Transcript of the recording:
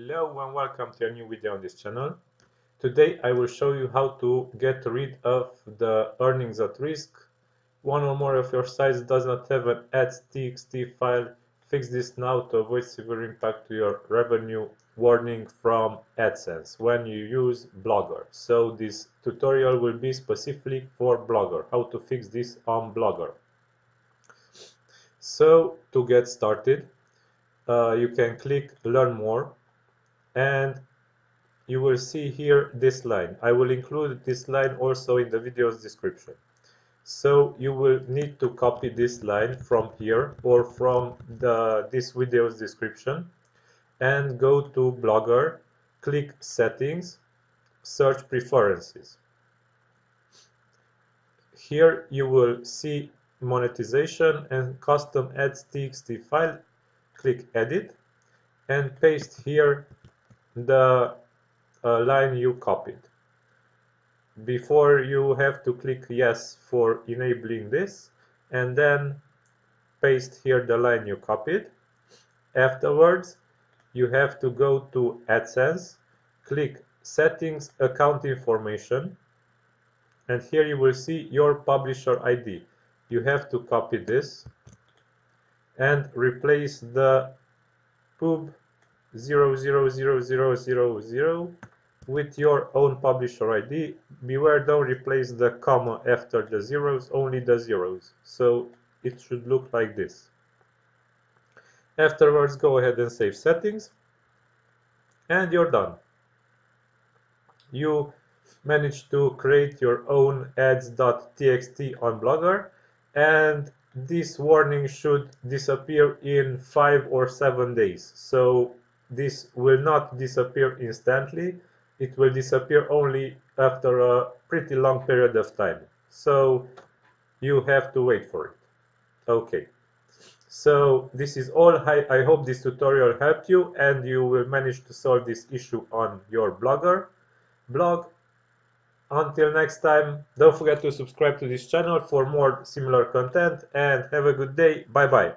Hello and welcome to a new video on this channel. Today I will show you how to get rid of the earnings at risk. One or more of your sites does not have an ads.txt file. Fix this now to avoid severe impact to your revenue warning from AdSense when you use Blogger. So this tutorial will be specifically for Blogger, how to fix this on Blogger. So to get started, you can click Learn More. And you will see here this line. I will include this line also in the video's description. So you will need to copy this line from here or from this video's description and go to Blogger, click Settings, search Preferences. Here you will see monetization and custom ads.txt file. Click Edit and paste here the line you copied. Before, you have to click yes for enabling this and then paste here the line you copied. Afterwards, you have to go to AdSense, click Settings, Account Information, and here you will see your publisher ID. You have to copy this and replace the pub 000000 with your own publisher ID. Beware, don't replace the comma after the zeros, only the zeros. So it should look like this. Afterwards, go ahead and save settings and you're done. You managed to create your own ads.txt on Blogger, and this warning should disappear in 5 or 7 days. So this will not disappear instantly. It will disappear only after a pretty long period of time. So you have to wait for it. Okay. So this is all. I hope this tutorial helped you and you will manage to solve this issue on your Blogger blog. Until next time, don't forget to subscribe to this channel for more similar content and have a good day. Bye bye.